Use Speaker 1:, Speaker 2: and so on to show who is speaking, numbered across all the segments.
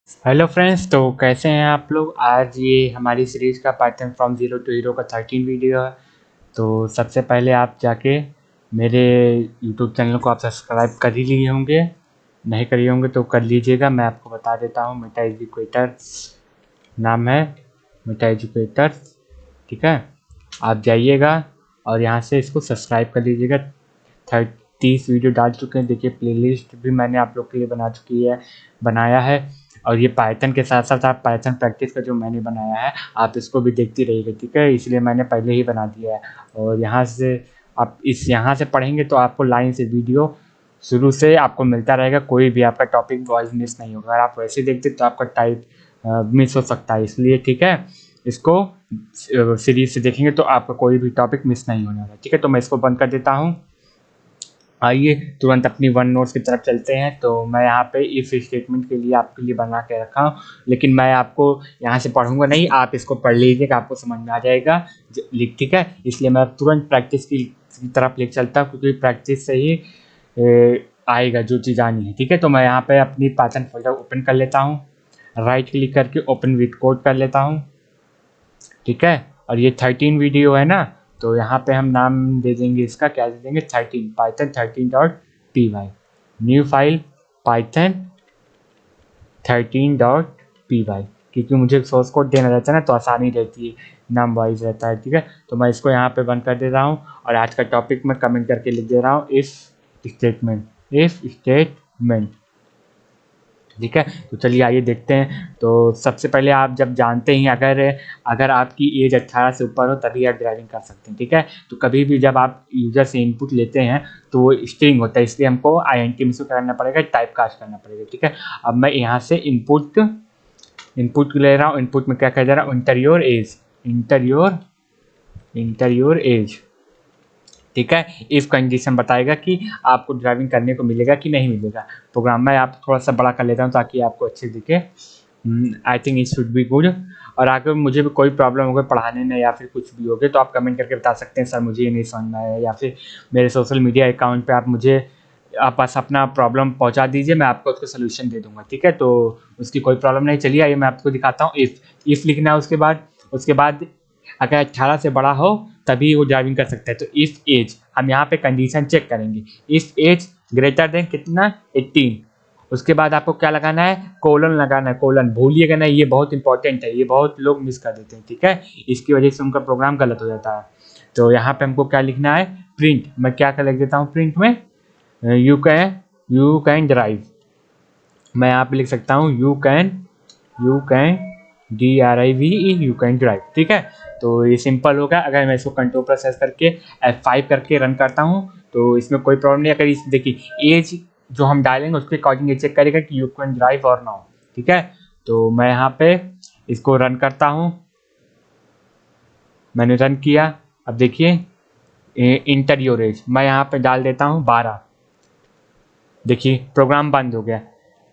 Speaker 1: Hello friends, तो कैसे हैं आप लोग। आज ये हमारी सीरीज़ का Python from zero to hero का 13 वीडियो है। तो सबसे पहले आप जाके मेरे यूट्यूब चैनल को आप सब्सक्राइब कर ही लिए होंगे, नहीं करे होंगे तो कर लीजिएगा। मैं आपको बता देता हूँ, मेटा एजुकेटर नाम है, मेटा एजुकेटर। ठीक है, आप जाइएगा और यहाँ से इसको सब्सक्राइब कर लीजिएगा। 30 वीडियो डाल चुके हैं। देखिए, प्लेलिस्ट भी मैंने आप लोग के लिए बनाया है। और ये पाइथन के साथ साथ आप पाइथन प्रैक्टिस का जो मैंने बनाया है, आप इसको भी देखती रहिएगा। ठीक है, इसलिए मैंने पहले ही बना दिया है। और यहाँ से आप यहाँ से पढ़ेंगे तो आपको लाइन से वीडियो शुरू से आपको मिलता रहेगा। कोई भी आपका टॉपिक वाइज मिस नहीं होगा। अगर आप वैसे देखते तो आपका टाइप मिस हो सकता है, इसलिए ठीक है, इसको सीरीज से देखेंगे तो आपका कोई भी टॉपिक मिस नहीं होने वाला। ठीक है, तो मैं इसको बंद कर देता हूँ। आइए तुरंत अपनी वन नोट्स की तरफ चलते हैं। तो मैं यहाँ पे इफ स्टेटमेंट के लिए आपके लिए बना के रखा हूँ, लेकिन मैं आपको यहाँ से पढ़ूंगा नहीं, आप इसको पढ़ लीजिएगा, आपको समझ में आ जाएगा। ठीक है, इसलिए मैं तुरंत प्रैक्टिस की तरफ लेके चलता हूँ, क्योंकि प्रैक्टिस से ही आएगा जो चीज़ आनी है। ठीक है, तो मैं यहाँ पे अपनी पाइथन फोल्डर ओपन कर लेता हूँ, राइट क्लिक करके ओपन विद कोड कर लेता हूँ। ठीक है, और ये 13 वीडियो है ना, तो यहाँ पे हम नाम दे देंगे, इसका क्या दे देंगे, 13 Python 13.py, new file Python 13.py, क्योंकि मुझे सोर्स कोड देना रहता है ना, तो आसानी रहती है, नाम वाइज रहता है। ठीक है, तो मैं इसको यहाँ पे बंद कर दे रहा हूँ और आज का टॉपिक मैं कमेंट करके लिख दे रहा हूँ, इफ स्टेटमेंट। ठीक है, तो चलिए आइए देखते हैं। तो सबसे पहले आप जब जानते ही, अगर आपकी एज 18 से ऊपर हो तभी आप ड्राइविंग कर सकते हैं। ठीक है, तो कभी भी जब आप यूजर से इनपुट लेते हैं तो वो स्ट्रिंग होता है, इसलिए हमको INT में करना पड़ेगा, टाइप कास्ट करना पड़ेगा। ठीक है, अब मैं यहाँ से इनपुट ले रहा हूँ। इनपुट में क्या कह जा रहा हूँ, इंटर योर एज। ठीक है, इफ कंडीशन बताएगा कि आपको ड्राइविंग करने को मिलेगा कि नहीं मिलेगा। प्रोग्राम में आप थोड़ा सा बड़ा कर लेता हूँ ताकि आपको अच्छे दिखे। I think it should be good. और अगर मुझे भी कोई प्रॉब्लम हो गई पढ़ाने में या फिर कुछ भी हो गया तो आप कमेंट करके बता सकते हैं, सर मुझे ये नहीं समझ में आया, या फिर मेरे सोशल मीडिया अकाउंट पे आप बस अपना प्रॉब्लम पहुंचा दीजिए, मैं आपको उसका सोल्यूशन दे दूंगा। ठीक है, तो उसकी कोई प्रॉब्लम नहीं। चलिए आइए मैं आपको दिखाता हूँ। इफ लिखना है, उसके बाद अगर 18 से बड़ा हो तभी वो ड्राइविंग कर सकता है। तो इफ एज, हम यहाँ पे कंडीशन चेक करेंगे, इफ एज ग्रेटर देन कितना, 18। उसके बाद आपको क्या लगाना है, कोलन लगाना है। कोलन भूलिएगा नहीं, ये बहुत इंपॉर्टेंट है, ये बहुत लोग मिस कर देते हैं। ठीक है, इसकी वजह से उनका प्रोग्राम गलत हो जाता है। तो यहाँ पे हमको क्या लिखना है, प्रिंट। मैं क्या कर लिख देता हूँ प्रिंट में, यू कैन ड्राइव। मैं यहाँ पे लिख सकता हूँ you can DRIVE, you can drive. ठीक है, तो ये सिंपल होगा। अगर मैं इसको कंट्रोल प्रेस करके F5 करके रन करता हूँ तो इसमें कोई प्रॉब्लम नहीं। अगर इस देखिए एज जो हम डालेंगे उसके अकॉर्डिंग ये चेक करेगा कि यू कैन ड्राइव और नो। ठीक है, तो मैं यहाँ पे इसको रन करता हूँ। मैंने रन किया। अब देखिए इंटर योर एज, मैं यहाँ पे डाल देता हूँ 12। देखिए प्रोग्राम बंद हो गया।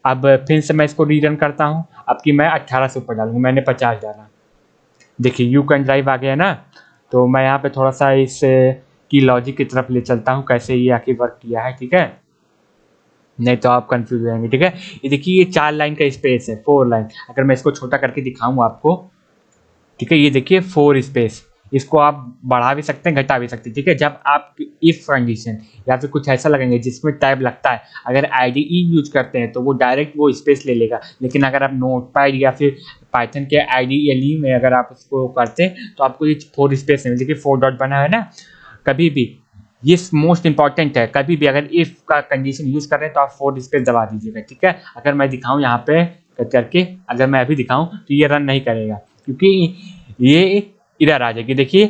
Speaker 1: अब फिर से मैं इसको रीरन करता हूँ। अब कि मैं 18 से ऊपर डालूंगा, मैंने 50 डाला। देखिए यू कैन ड्राइव आ गया ना। तो मैं यहाँ पे थोड़ा सा इस की लॉजिक की तरफ ले चलता हूँ, कैसे ये आखिर वर्क किया है। ठीक है, नहीं तो आप कंफ्यूज हो जाएंगे। ठीक है, ये देखिए ये 4 लाइन का स्पेस है, 4 लाइन। अगर मैं इसको छोटा करके दिखाऊँ आपको, ठीक है, ये देखिए 4 स्पेस, इसको आप बढ़ा भी सकते हैं, घटा भी सकते हैं। ठीक है, जब आप इफ कंडीशन या फिर कुछ ऐसा लगेंगे जिसमें टैब लगता है, अगर IDE यूज करते हैं तो वो डायरेक्ट वो स्पेस ले लेगा। लेकिन अगर आप नोटपैड या फिर पाइथन के IDE में अगर आप उसको करते हैं तो आपको ये 4 स्पेस नहीं, देखिए 4 डॉट बना है ना। कभी भी ये मोस्ट इंपॉर्टेंट है, कभी भी अगर इफ का कंडीशन यूज कर रहे हैं तो आप 4 स्पेस दबा दीजिएगा। ठीक है, अगर मैं दिखाऊं यहाँ पे करके, अगर मैं अभी दिखाऊं तो ये रन नहीं करेगा, क्योंकि ये इधर आ जाएगी। देखिए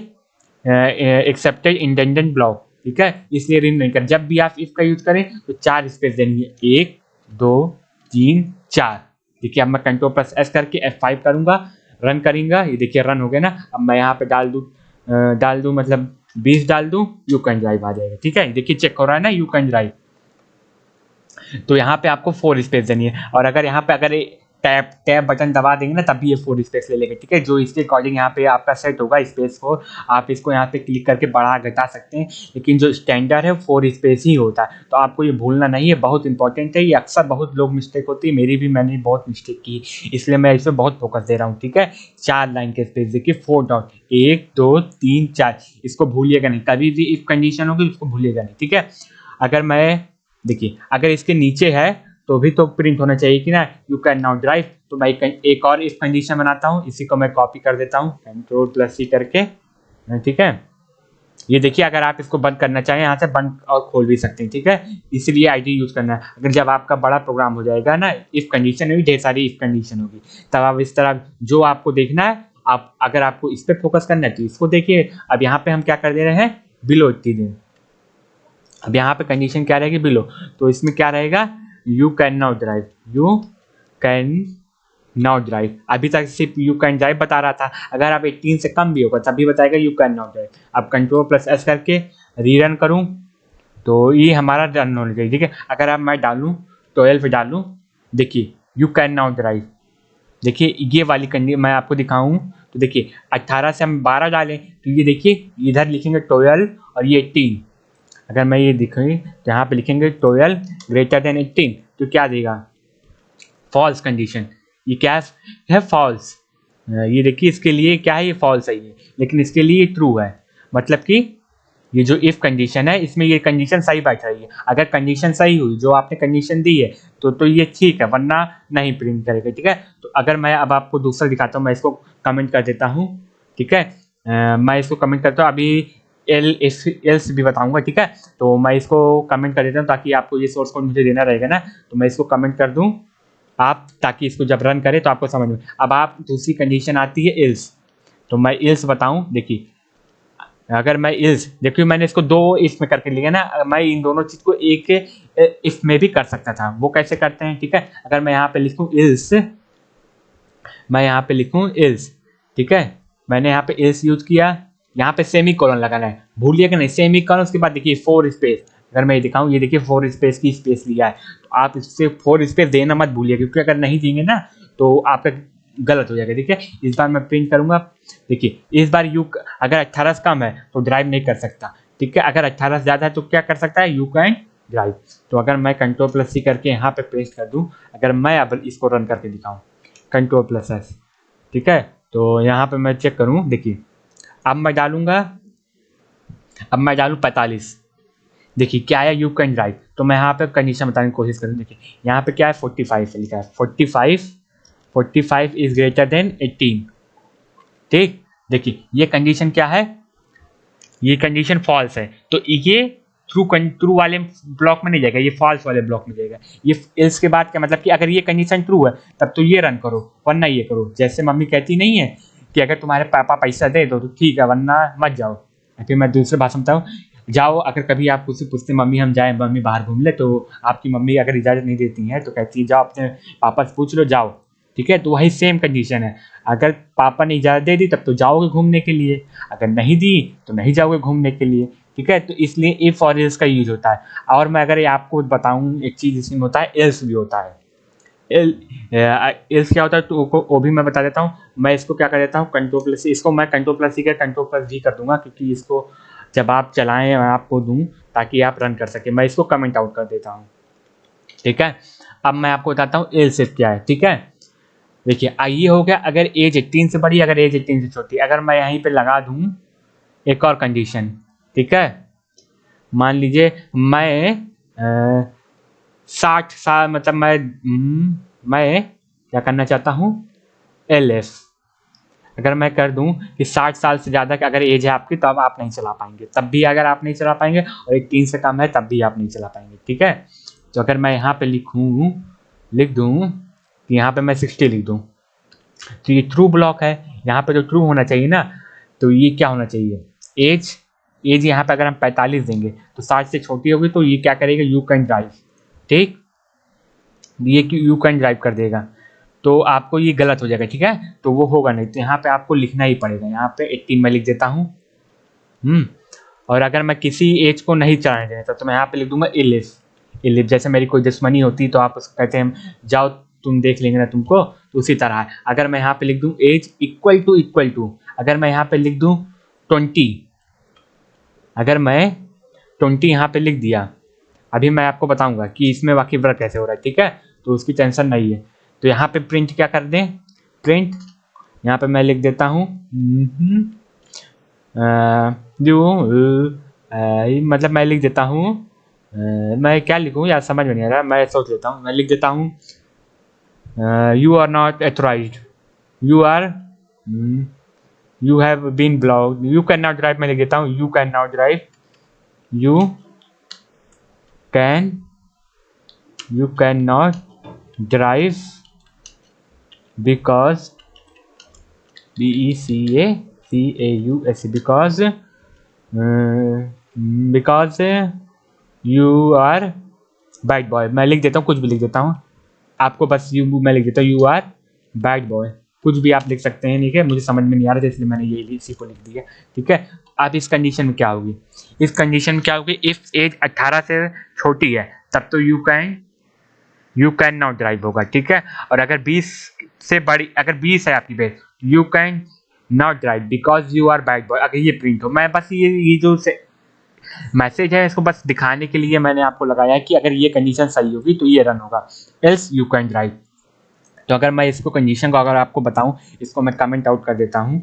Speaker 1: एक्सेप्टेड इंडेंटेड ब्लॉक। ठीक है, इसलिए रिन नहीं कर। जब भी आप इफ का यूज करें तो 4 स्पेस देंगे, 1 2 3 4। देखिए अब मैं कंट्रोल प्लस S करके F5 करूंगा, रन करूंगा, ये देखिए रन हो गया ना। अब मैं यहाँ पे डाल दूं मतलब 20 डाल दूं, यू कैन ड्राइव आ जाएगा। ठीक है, देखिए चेक हो रहा है ना, यू कैन ड्राइव। तो यहाँ पे आपको 4 स्पेस देनी है। और अगर यहाँ पे टैब टैब बटन दबा देंगे ना तभी ये 4 स्पेस ले लेगा, ठीक है। जो इसके अकॉर्डिंग यहाँ पे आपका सेट होगा स्पेस को, आप इसको यहाँ पे क्लिक करके बढ़ा घटा सकते हैं, लेकिन जो स्टैंडर्ड है 4 स्पेस ही होता है। तो आपको ये भूलना नहीं है, बहुत इंपॉर्टेंट है ये। अक्सर बहुत लोग मिस्टेक होती है, मेरी भी, मैंने बहुत मिस्टेक की, इसलिए मैं इस पर बहुत फोकस दे रहा हूँ, ठीक है। 4 लाइन के स्पेस देखिए, 4 डॉट, 1 2 3 4, इसको भूलिएगा नहीं, कभी भी इफ कंडीशन होगी इसको भूलिएगा नहीं, ठीक है। अगर मैं देखिए अगर इसके नीचे है तो भी तो प्रिंट होना चाहिए कि ना, यू कैन नाउ ड्राइव। तो मैं एक और इफ कंडीशन बनाता हूँ, इसी को मैं कॉपी कर देता हूँ Ctrl+C करके, ठीक है। ये देखिए अगर आप इसको बंद करना चाहें यहाँ से बंद और खोल भी सकते हैं, ठीक है। इसलिए आईडी यूज करना है। अगर जब आपका बड़ा प्रोग्राम हो जाएगा ना, इफ कंडीशन में भी ढेर सारी इफ कंडीशन होगी, तब आप इस तरह जो आपको देखना है, आप अगर आपको इस पर फोकस करना है तो इसको देखिए। अब यहाँ पे हम क्या कर दे रहे हैं, बिलो 80 दिन। अब यहाँ पे कंडीशन क्या रहेगी, बिलो, तो इसमें क्या रहेगा, you can now drive, you can now drive. अभी तक सिर्फ यू कैन ड्राइव बता रहा था, अगर आप 18 से कम भी होगा तभी बताएगा यू कैन नाउ ड्राइव। अब Ctrl+S करके रीरन करूं तो ये हमारा रन होना चाहिए, ठीक है। अगर अब मैं डालूं 12 डालूं, देखिए यू कैन नाउ ड्राइव, देखिए ये वाली कंडीशन मैं आपको दिखाऊं तो देखिए 18 से हम 12 डालें तो ये देखिए इधर लिखेंगे 12 और ये 18। अगर मैं ये दिखाऊँ तो यहाँ पे लिखेंगे 12 ग्रेटर देन 18 तो क्या देगा, फॉल्स कंडीशन। ये क्या है, फॉल्स। ये देखिए इसके लिए क्या है, ये फॉल्स है ये, लेकिन इसके लिए ट्रू है। मतलब कि ये जो इफ कंडीशन है इसमें ये कंडीशन सही बैठ रही है। अगर कंडीशन सही हुई जो आपने कंडीशन दी है तो ये ठीक है, वरना नहीं प्रिंट करेगा, ठीक है। तो अगर मैं अब आपको दूसरा दिखाता हूँ, मैं इसको कमेंट कर देता हूँ, ठीक है। मैं इसको कमेंट करता हूँ, अभी एल्स भी बताऊंगा, ठीक है। तो मैं इसको कमेंट कर देता हूँ ताकि आपको ये सोर्स कोड मुझे देना रहेगा ना, तो मैं इसको कमेंट कर दूँ आप, ताकि इसको जब रन करें तो आपको समझ में। अब आप दूसरी कंडीशन आती है इल्स, तो मैं इल्स बताऊं, देखिए अगर मैं इल्स, देखिए मैंने इसको 2 इफ में करके लिया ना, मैं इन दोनों चीज को एक इफ में भी कर सकता था। वो कैसे करते हैं, ठीक है। अगर मैं यहाँ पे लिखूं इल्स, मैं यहाँ पे लिखूं इल्स, ठीक है, मैंने यहाँ पे इल्स यूज किया, यहाँ पे सेमी कोलन लगाना है, भूलिएगा नहीं सेमी कोलन। उसके बाद देखिए 4 स्पेस, अगर मैं ये दिखाऊं, ये देखिए 4 स्पेस की स्पेस लिया है, तो आप इससे 4 स्पेस देना मत भूलिए, क्योंकि अगर नहीं देंगे ना तो आपका गलत हो जाएगा, ठीक है। इस बार मैं प्रिंट करूंगा, देखिए इस बार यू अगर 18 से कम है तो ड्राइव नहीं कर सकता, ठीक है। अगर 18 से ज़्यादा है तो क्या कर सकता है, यू कैन ड्राइव। तो अगर मैं Ctrl+C करके यहाँ पे पेस्ट कर दूँ, अगर मैं अब इसको रन करके दिखाऊँ Ctrl+S, ठीक है, तो यहाँ पे मैं चेक करूँ, देखिए अब मैं डालूंगा, अब मैं डालूँ 45, देखिए क्या है, यू कैन ड्राइव। तो मैं यहाँ पे कंडीशन बताने की कोशिश करूँ, देखिए यहाँ पे क्या है, 45 लिखा है, 45 इज ग्रेटर देन 18, ठीक। देखिए ये कंडीशन क्या है, ये कंडीशन फॉल्स है, तो ये ट्रू वाले ब्लॉक में नहीं जाएगा, ये फॉल्स वाले ब्लॉक में जाएगा। ये इल्स के बाद क्या मतलब कि अगर ये कंडीशन ट्रू है तब तो ये रन करो, वरना ये करो। जैसे मम्मी कहती नहीं है कि अगर तुम्हारे पापा पैसा दे दो तो ठीक है, वरना मत जाओ। फिर मैं दूसरे भाषा में बताऊँ, जाओ, अगर कभी आप उससे पूछते मम्मी हम जाएं, मम्मी बाहर घूम ले, तो आपकी मम्मी अगर इजाज़त नहीं देती है तो कहती है जाओ अपने पापा से पूछ लो, जाओ, ठीक है। तो वही सेम कंडीशन है, अगर पापा ने इजाज़त दे दी तब तो जाओगे घूमने के लिए, अगर नहीं दी तो नहीं जाओगे घूमने के लिए, ठीक है। तो इसलिए इफ और एल्स का यूज होता है। और मैं अगर आपको बताऊं एक चीज़ इसमें होता है, एल्स भी होता है। एल्स क्या होता है तो वो भी मैं बता देता हूँ। मैं इसको क्या कर देता हूँ, Ctrl+C, इसको मैं Ctrl+C का Ctrl+V कर दूंगा, क्योंकि इसको जब आप चलाएं मैं आपको दूं ताकि आप रन कर सके। मैं इसको कमेंट आउट कर देता हूँ, ठीक है। अब मैं आपको बताता हूँ एल्स इफ क्या है, ठीक है। देखिए ये हो गया अगर एज 18 से बड़ी, अगर एज 18 से छोटी। अगर मैं यहीं पे लगा दूं एक और कंडीशन, ठीक है, मान लीजिए मैं 60 साल, मतलब मैं क्या करना चाहता हूँ, LF अगर मैं कर दूं कि 60 साल से ज़्यादा का अगर एज है आपकी तो अब आप नहीं चला पाएंगे, तब भी अगर आप नहीं चला पाएंगे, और 18 से कम है तब भी आप नहीं चला पाएंगे, ठीक है। तो अगर मैं यहाँ पे लिख दूँ कि यहाँ पे मैं 60 लिख दूँ, तो ये ट्रू ब्लॉक है। यहाँ पे जो ट्रू होना चाहिए ना, तो ये क्या होना चाहिए, एज यहाँ पे अगर हम 45 देंगे तो 60 से छोटी होगी, तो ये क्या करेगा, यू कैन ड्राइव, ठीक, ये यू कैन ड्राइव कर देगा, तो आपको ये गलत हो जाएगा, ठीक है। तो वो होगा नहीं, तो यहाँ पे आपको लिखना ही पड़ेगा। यहाँ पे 18 मैं लिख देता हूँ। और अगर मैं किसी एज को नहीं चलाने देता तो मैं यहाँ पे लिख दूंगा इलिफ। जैसे मेरी कोई दुश्मनी होती तो आप उसको कहते हैं जाओ तुम देख लेंगे ना तुमको, तो उसी तरह है। अगर मैं यहाँ पे लिख दूँ एज इक्वल टू, अगर मैं यहाँ पे लिख दूँ 20, अगर मैं 20 यहाँ पे लिख दिया, अभी मैं आपको बताऊंगा कि इसमें वाकई वर्क कैसे हो रहा है, ठीक है, तो उसकी टेंशन नहीं है। तो यहाँ पे प्रिंट क्या कर दें, प्रिंट यहाँ पे मैं लिख देता हूँ मतलब मैं लिख देता हूँ, मैं क्या लिखूँ यार समझ में नहीं आ रहा, मैं सोच लेता हूँ, मैं लिख देता हूँ you are not authorised, you have been blocked, you can not drive, मैं लिख देता हूँ you can not drive, you can not drive because BECAUS because you are bad boy, मैं लिख देता हूँ, कुछ भी लिख देता हूँ, आपको बस मैं लिख देता हूँ यू आर बैड बॉय, कुछ भी आप लिख सकते हैं, ठीक है, मुझे समझ में नहीं आ रहा था इसलिए मैंने ये इसी को लिख दिया, ठीक है। अब इस कंडीशन में क्या होगी, इस कंडीशन में क्या होगी, इफ एज 18 से छोटी है तब तो यू कैन नॉट ड्राइव होगा, ठीक है। और अगर 20 से बड़ी, अगर 20 है आपकी base, you can not drive because you are bad boy, अगर ये प्रिंट हो। मैं बस ये जो मैसेज है इसको बस दिखाने के लिए मैंने आपको लगाया है कि अगर ये कंडीशन सही होगी तो ये रन होगा, एल्स यू कैन ड्राइव। तो अगर मैं इसको कंडीशन को अगर आपको बताऊं, इसको मैं कमेंट आउट कर देता हूं,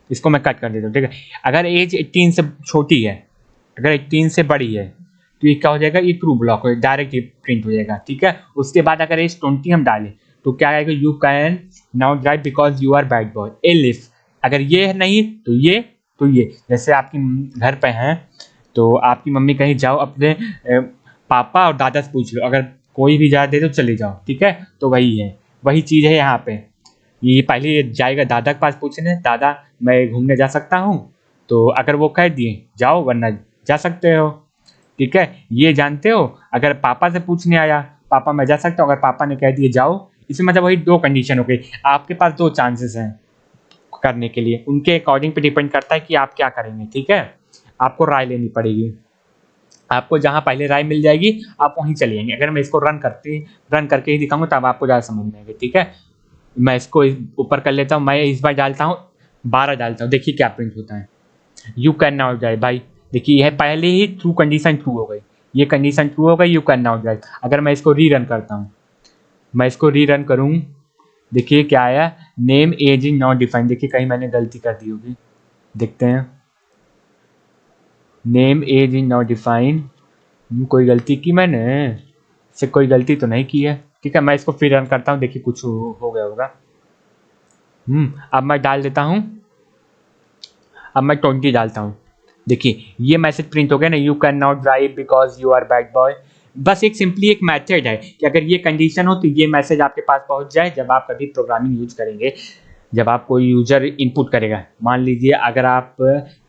Speaker 1: इसको मैं कट कर देता हूं, ठीक है। अगर एज 18 से छोटी है, अगर 18 से बड़ी है तो ये क्या हो जाएगा, ये ट्रू ब्लॉक हो, डायरेक्ट प्रिंट हो जाएगा, ठीक है। उसके बाद अगर एज 20 हम डालें तो क्या आएगा, you can now drive because you are bad boy, elif अगर ये है नहीं तो ये जैसे आपकी घर पे हैं तो आपकी मम्मी कहीं जाओ, अपने पापा और दादा से पूछ लो, अगर कोई भी जा दे तो चले जाओ, ठीक है, तो वही चीज़ है यहाँ पे। ये पहले जाएगा दादा के पास पूछने, दादा मैं घूमने जा सकता हूँ, तो अगर वो कह दिए जाओ वरना जा सकते हो, ठीक है। ये जानते हो, अगर पापा से पूछने आया, पापा मैं जा सकता हूँ, अगर पापा ने कह दिए जाओ, इसमें मतलब वही दो कंडीशन हो गई, आपके पास दो चांसेस हैं करने के लिए, उनके अकॉर्डिंग पे डिपेंड करता है कि आप क्या करेंगे, ठीक है। आपको राय लेनी पड़ेगी, आपको जहाँ पहले राय मिल जाएगी आप वहीं चले जाएंगे। अगर मैं इसको रन करके ही दिखाऊंगा तब आपको ज़्यादा समझ में आएगा, ठीक है। मैं इसको ऊपर कर लेता हूँ, मैं इस बार डालता हूँ 12 डालता हूँ, देखिए क्या प्रिंट होता है, यू कैन नॉट ड्राइव। भाई देखिए यह पहले ही ट्रू कंडीशन ट्रू हो गई, ये कंडीशन ट्रू हो गई, यू कैन नॉट ड्राइव। अगर मैं इसको रीरन करता हूँ, मैं इसको रीरन करूँ, देखिए क्या आया, name age is not defined, देखिए कहीं मैंने गलती कर दी होगी, देखते हैं, name age is not defined, कोई गलती की मैंने, से कोई गलती तो नहीं की है, ठीक है। मैं इसको फिर रन करता हूँ, देखिए कुछ हो गया होगा। अब मैं डाल देता हूँ, अब मैं 20 डालता हूँ, देखिए ये मैसेज प्रिंट हो गया ना, you can not drive because you are bad boy. बस एक सिंपली एक मेथड है कि अगर ये कंडीशन हो तो ये मैसेज आपके पास पहुंच जाए जब आप कभी प्रोग्रामिंग यूज करेंगे, जब आप कोई यूजर इनपुट करेगा। मान लीजिए अगर आप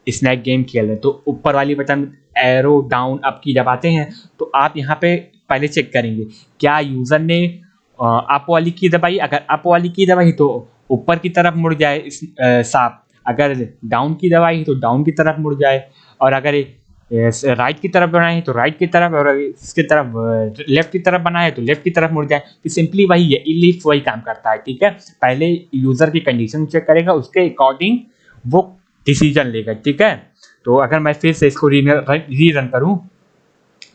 Speaker 1: स्नैक गेम खेल रहे हैं तो ऊपर वाली बटन एरो डाउन अप की दबाते हैं, तो आप यहाँ पे पहले चेक करेंगे क्या यूजर ने अप वाली की दबाई, अगर अप वाली की दबाई तो ऊपर की तरफ मुड़ जाए सांप, अगर डाउन की दबाई तो डाउन की तरफ मुड़ जाए, और अगर राइट की तरफ बनाए तो राइट की तरफ, और इसकी तरफ लेफ्ट की तरफ बनाए तो लेफ्ट की तरफ मुड़ जाए। तो सिंपली वही है, इलिफ वही काम करता है, ठीक है। पहले यूजर की कंडीशन चेक करेगा, उसके अकॉर्डिंग वो डिसीजन लेगा, ठीक है। तो अगर मैं फिर से इसको रीरन करूं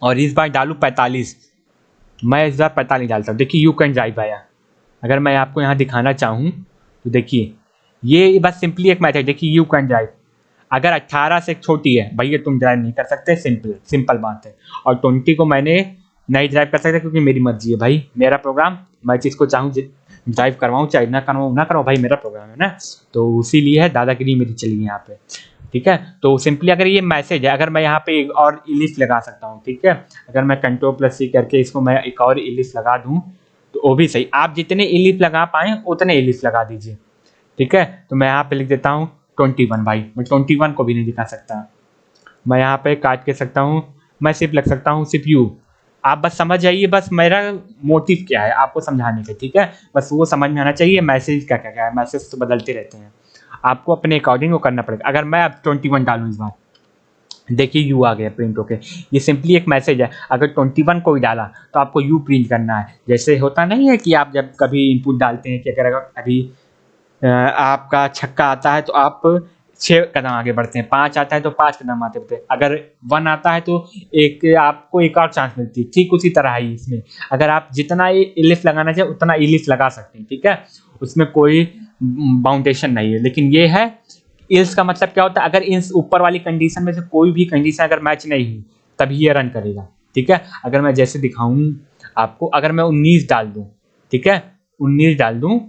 Speaker 1: और इस बार डालूं 45, मैं इस बार 45 डालता हूँ, देखिए यू कैन ड्राइव आया। अगर मैं आपको यहाँ दिखाना चाहूँ तो देखिए ये बस सिंपली एक मैथड, देखिए यू कैन ड्राइव, अगर 18 से छोटी है भैया तुम ड्राइव नहीं कर सकते, सिंपल बात है। और 20 को मैंने नहीं ड्राइव कर सकता क्योंकि मेरी मर्जी है भाई, मेरा प्रोग्राम, मैं जिसको चाहूँ ड्राइव करवाऊँ चाहे ना करवाऊँ भाई, मेरा प्रोग्राम है ना, तो उसीलिए है दादागिरी मेरी चली यहाँ पे, ठीक है। तो सिंपली अगर ये मैसेज है, अगर मैं यहाँ पे एक और इलिफ लगा सकता हूँ, ठीक है। अगर मैं Ctrl+C करके इसको मैं एक और इलिफ लगा दूँ तो वो भी सही, आप जितने इलिफ लगा पाएँ उतने इलिफ लगा दीजिए, ठीक है। तो मैं यहाँ पे लिख देता हूँ 21, भाई मैं 21 को भी नहीं दिखा सकता, मैं यहाँ पे काट के सकता हूँ, मैं सिर्फ लग सकता हूँ सिर्फ यू। आप बस समझ जाइए, बस मेरा मोटिव क्या है आपको समझाने का, ठीक है। बस वो समझ में आना चाहिए मैसेज क्या क्या है, मैसेज तो बदलते रहते हैं, आपको अपने अकॉर्डिंग वो करना पड़ेगा। अगर मैं अब 21 डालूँ इस बार, देखिए यू आ गया प्रिंट होके। ये सिंपली एक मैसेज है। अगर 21 कोई डाला तो आपको यू प्रिंट करना है। जैसे होता नहीं है कि आप जब कभी इनपुट डालते हैं कि अगर अभी आपका छक्का आता है तो आप 6 कदम आगे बढ़ते हैं, 5 आता है तो 5 कदम आगे बढ़ते हैं, अगर 1 आता है तो एक आपको एक और चांस मिलती है। ठीक उसी तरह है इसमें। अगर आप जितना इलिफ लगाना चाहे उतना इलिफ लगा सकते हैं, ठीक है, उसमें कोई बाउंडेशन नहीं है। लेकिन ये है इल्स का मतलब क्या होता है, अगर इन ऊपर वाली कंडीशन में से कोई भी कंडीशन अगर मैच नहीं हुई तभी ये रन करेगा, ठीक है। अगर मैं जैसे दिखाऊं आपको, अगर मैं 19 डाल दूं, ठीक है, 19 डाल दूं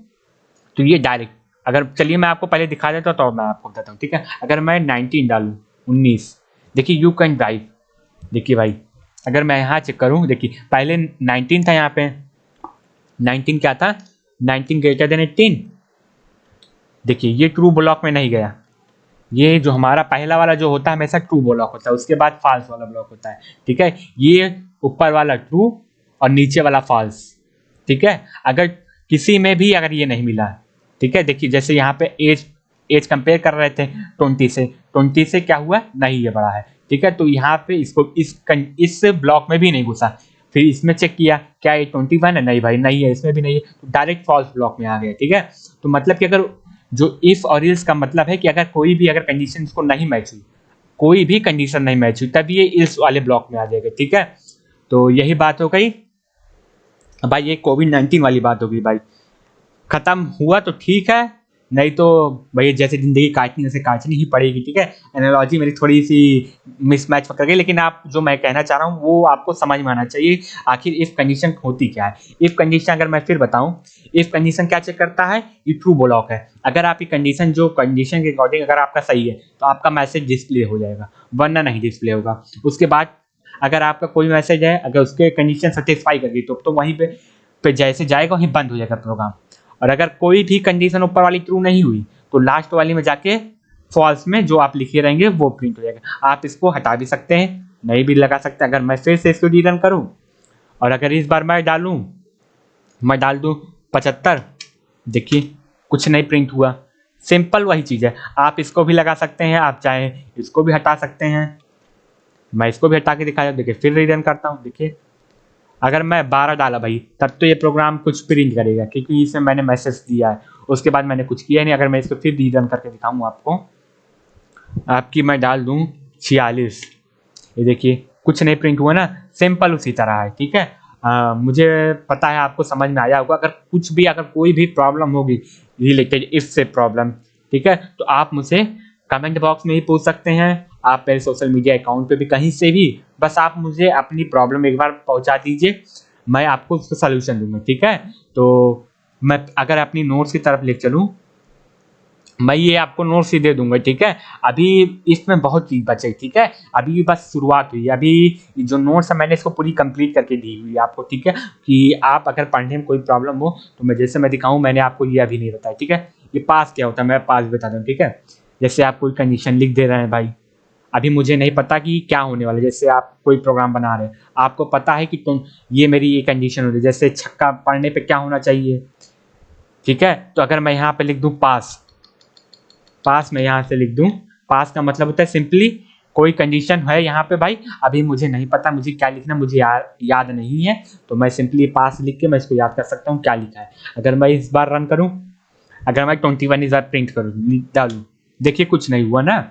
Speaker 1: तो ये डायरेक्ट, अगर चलिए मैं आपको पहले दिखा देता हूं तो मैं आपको बताता हूं, ठीक है। अगर मैं 19 डालूं, 19, देखिए यू कैन ड्राइव, देखिए भाई अगर मैं यहाँ चेक करूं, देखिए पहले 19 था, यहाँ पे 19 क्या था, 19 ग्रेटर देन 18, देखिए ये ट्रू ब्लॉक में नहीं गया। ये जो हमारा पहला वाला जो होता है हमेशा ट्रू ब्लॉक होता है, उसके बाद फॉल्स वाला ब्लॉक होता है, ठीक है। ये ऊपर वाला ट्रू और नीचे वाला फॉल्स, ठीक है। अगर किसी में भी अगर ये नहीं मिला, ठीक है, देखिए जैसे यहाँ पे एज कंपेयर कर रहे थे 20 से क्या हुआ, नहीं ये बड़ा है, ठीक है। तो यहाँ पे इसको इस ब्लॉक में भी नहीं घुसा, फिर इसमें चेक किया क्या ये 21 है, नहीं भाई नहीं है, इसमें भी नहीं है, तो डायरेक्ट फॉल्स ब्लॉक में आ गया, ठीक है। तो मतलब कि अगर जो इफ और इल्स का मतलब है कि अगर कोई भी अगर कंडीशन इसको नहीं मैच हुई, कोई भी कंडीशन नहीं मैच हुई, तब ये इल्स वाले ब्लॉक में आ जाएगा, ठीक है। तो यही बात हो गई भाई, ये कोविड-19 वाली बात होगी भाई। खत्म हुआ तो ठीक है, नहीं तो भाई जैसे जिंदगी काटनी जैसे काटनी ही पड़ेगी, ठीक है। एनालॉजी मेरी थोड़ी सी मिसमैच पकड़ गई, लेकिन आप जो मैं कहना चाह रहा हूँ वो आपको समझ में आना चाहिए। आखिर इफ कंडीशन होती क्या है। इफ कंडीशन अगर मैं फिर बताऊं, इफ कंडीशन क्या चेक करता है, ये ट्रू ब्लॉक है। अगर आपकी कंडीशन जो कंडीशन के अकॉर्डिंग अगर आपका सही है तो आपका मैसेज डिस्प्ले हो जाएगा, वरना नहीं डिस्प्ले होगा। उसके बाद अगर आपका कोई मैसेज है, अगर उसके कंडीशन सेटिस्फाई कर गई तो वहीं पे जैसे जाएगा वहीं बंद हो जाएगा प्रोग्राम। और अगर कोई भी कंडीशन ऊपर वाली ट्रू नहीं हुई तो लास्ट वाली में जाके फॉल्स में जो आप लिखे रहेंगे वो प्रिंट हो जाएगा। आप इसको हटा भी सकते हैं, नहीं भी लगा सकते। अगर मैं फिर से इसको रीरन करूं और अगर इस बार मैं डाल दूं 75, देखिए कुछ नहीं प्रिंट हुआ। सिंपल वही चीज़ है, आप इसको भी लगा सकते हैं, आप चाहे इसको भी हटा सकते हैं। मैं इसको भी हटा के दिखाया, देखिए फिर रीरन करता हूँ, देखिए अगर मैं 12 डाला भाई तब तो ये प्रोग्राम कुछ प्रिंट करेगा, क्योंकि इसमें मैंने मैसेज दिया है, उसके बाद मैंने कुछ किया नहीं। अगर मैं इसको फिर रीरन करके दिखाऊँ आपको, आपकी मैं डाल दूँ 46, ये देखिए कुछ नहीं प्रिंट हुआ ना, सिंपल उसी तरह है, ठीक है। मुझे पता है आपको समझ में आया होगा। अगर कुछ भी अगर कोई भी प्रॉब्लम होगी रिलेटेड इफ से प्रॉब्लम, ठीक है, तो आप मुझे कमेंट बॉक्स में ही पूछ सकते हैं, आप मेरे सोशल मीडिया अकाउंट पे भी, कहीं से भी, बस आप मुझे अपनी प्रॉब्लम एक बार पहुंचा दीजिए, मैं आपको उसका सलूशन दूंगा, ठीक है। तो मैं अगर अपनी नोट्स की तरफ ले चलूँ, मैं ये आपको नोट्स ही दे दूंगा, ठीक है। अभी इसमें बहुत चीज बचे, ठीक है, अभी बस शुरुआत हुई है। अभी जो नोट्स है मैंने इसको पूरी कंप्लीट करके दी हुई है आपको, ठीक है, कि आप अगर पढ़ने में कोई प्रॉब्लम हो तो मैं जैसे मैं दिखाऊं, मैंने आपको ये अभी नहीं बताया, ठीक है। ये पास क्या होता है मैं पास बता दूँ, ठीक है। जैसे आप कोई कंडीशन लिख दे रहे हैं भाई, अभी मुझे नहीं पता कि क्या होने वाला है। जैसे आप कोई प्रोग्राम बना रहे हैं, आपको पता है कि तुम ये मेरी ये कंडीशन हो रही है, जैसे छक्का पढ़ने पे क्या होना चाहिए, ठीक है। तो अगर मैं यहाँ पे लिख दूँ पास में यहाँ से लिख दूं, पास का मतलब होता है सिंपली कोई कंडीशन है यहाँ पे भाई, अभी मुझे नहीं पता मुझे क्या लिखना, मुझे याद नहीं है, तो मैं सिंपली पास लिख के मैं इसको याद कर सकता हूँ क्या लिखा है। अगर मैं इस बार रन करूँ, अगर मैं 21 इस बार प्रिंट करूँ डालूँ, देखिए कुछ नहीं हुआ ना,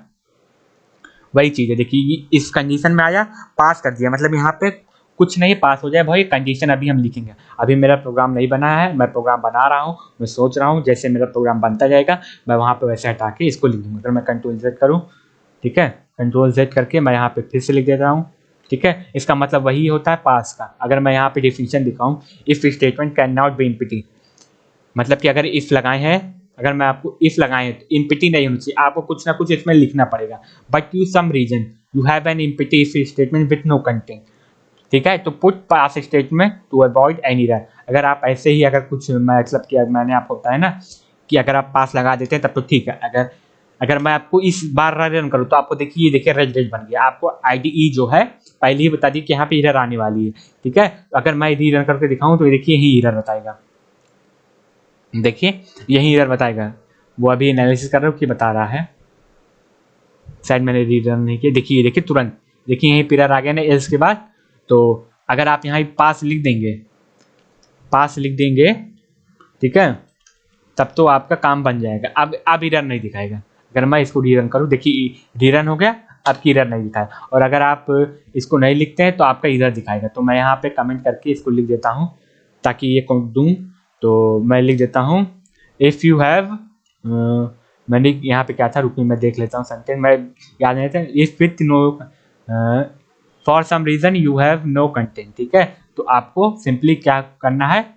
Speaker 1: वही चीज़ है। देखिए इस कंडीशन में आया, पास कर दिया, मतलब यहाँ पे कुछ नहीं पास हो जाए भाई, कंडीशन अभी हम लिखेंगे। अभी मेरा प्रोग्राम नहीं बना है, मैं प्रोग्राम बना रहा हूँ, मैं सोच रहा हूँ जैसे मेरा प्रोग्राम बनता जाएगा मैं वहाँ पे वैसे हटा के इसको लिख दूँगा। अगर मैं कंट्रोल Z करूँ, ठीक है, कंट्रोल Z करके मैं यहाँ पे फिर से लिख देता हूँ, ठीक है। इसका मतलब वही होता है पास का। अगर मैं यहाँ पे डिफिनीशन दिखाऊँ, if statement can not be empty, मतलब कि अगर इफ लगाए हैं, अगर मैं आपको इफ लगाए हैं तो एम्प्टी नहीं होनी चाहिए, आपको कुछ ना कुछ इसमें लिखना पड़ेगा। But you some reason you have an empty if statement with no content, ठीक है, तो put pass statement to avoid any error. अगर आप ऐसे ही अगर कुछ मतलब कि मैंने आपको बताया ना कि अगर आप पास लगा देते हैं तब तो ठीक है। अगर अगर मैं आपको इस बार रन करूँ तो आपको देखिए, देखिए रेड बन गया, आपको IDE जो है पहले ही बता दी कि यहाँ पे एरर आने वाली है, ठीक है। तो अगर मैं रीरन करके दिखाऊँ तो देखिए यही एरर बताएगा, देखिए यही एरर बताएगा। वो अभी एनालिसिस कर रहा हूँ कि बता रहा है, शायद मैंने रीरन नहीं किया। देखिए देखिए तुरंत देखिए यहीं पिलर आ गया ना एल्स के बाद। तो अगर आप यहाँ पास लिख देंगे ठीक है, तब तो आपका काम बन जाएगा। अब एरर नहीं दिखाएगा। अगर मैं इसको रीरन करूँ, देखिए रीरन हो गया, अब एरर नहीं दिखाया। और अगर आप इसको नहीं लिखते हैं तो आपका एरर दिखाएगा। तो मैं यहाँ पे कमेंट करके इसको लिख देता हूँ ताकि ये दूँ। तो मैं लिख देता हूँ इफ़ यू हैव, मैंने यहाँ पे क्या था, रुकिए मैं देख लेता हूँ सेंटेंस, मैं याद नहीं था। If with no for some reason you have no content, ठीक है। तो आपको सिंपली क्या करना है,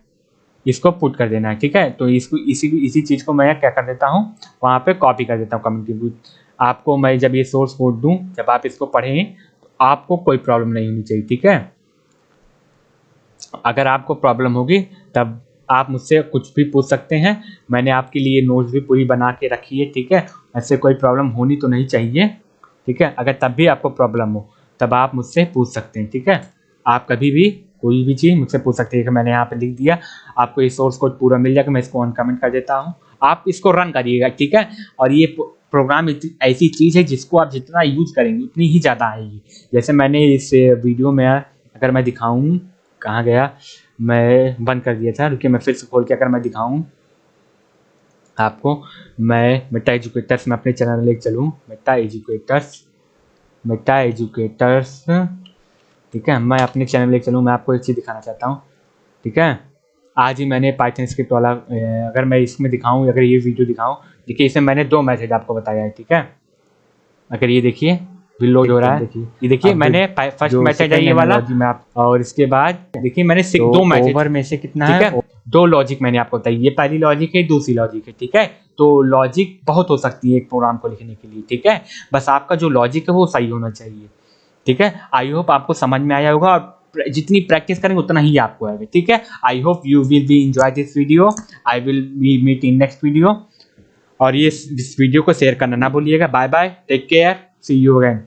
Speaker 1: इसको पुट कर देना है, ठीक है। तो इसको इसी चीज़ को मैं क्या कर देता हूँ, वहाँ पे कॉपी कर देता हूँ कम्युनिटी। आपको मैं जब ये सोर्स कोड दूँ, जब आप इसको पढ़ें तो आपको कोई प्रॉब्लम नहीं होनी चाहिए, ठीक है। अगर आपको प्रॉब्लम होगी तब आप मुझसे कुछ भी पूछ सकते हैं। मैंने आपके लिए नोट्स भी पूरी बना के रखी है, ठीक है। ऐसे कोई प्रॉब्लम होनी तो नहीं चाहिए, ठीक है। अगर तब भी आपको प्रॉब्लम हो तब आप मुझसे पूछ सकते हैं, ठीक है। आप कभी भी कोई भी चीज़ मुझसे पूछ सकते हैं कि मैंने यहाँ पे लिख दिया। आपको ये सोर्स कोड पूरा मिल जाएगा। मैं इसको ऑन कमेंट कर देता हूँ, आप इसको रन करिएगा, ठीक है। और ये प्रोग्राम ऐसी चीज़ है जिसको आप जितना यूज करेंगे उतनी ही ज़्यादा आएगी। जैसे मैंने इस वीडियो में अगर मैं दिखाऊँ, कहाँ गया, मैं बंद कर दिया था, रुकिए मैं फिर से खोल के अगर मैं दिखाऊँ आपको, मैं मेटा एजुकेटर्स में अपने चैनल लेके चलूँ, मेटा एजुकेटर्स, ठीक है। मैं अपने चैनल लेके चलूँ, मैं आपको एक चीज़ दिखाना चाहता हूँ, ठीक है। आज ही मैंने पाइथन स्क्रिप्ट वाला, अगर मैं इसमें दिखाऊँ, अगर ये वीडियो दिखाऊँ, देखिए इसमें मैंने 2 मैसेज आपको बताया है, ठीक है। अगर ये देखिए लोड हो रहा है, ये देखिए मैंने फर्स्ट मैसेज है ये वाला, और इसके बाद देखिए मैंने 2 मैसेज, ओवर में से कितना है, 2 लॉजिक मैंने आपको बताई। ये पहली लॉजिक है, दूसरी लॉजिक है, ठीक है। तो लॉजिक बहुत हो सकती है एक प्रोग्राम को लिखने के लिए, ठीक है। बस आपका जो लॉजिक है वो सही होना चाहिए, ठीक है। आई होप आपको समझ में आया होगा, और जितनी प्रैक्टिस करेंगे उतना ही आपको आएगा, ठीक है। I hope you will be enjoy this video. I will be meet in next video. और ये इस वीडियो को शेयर करना ना भूलिएगा। Bye bye, take care, see you again.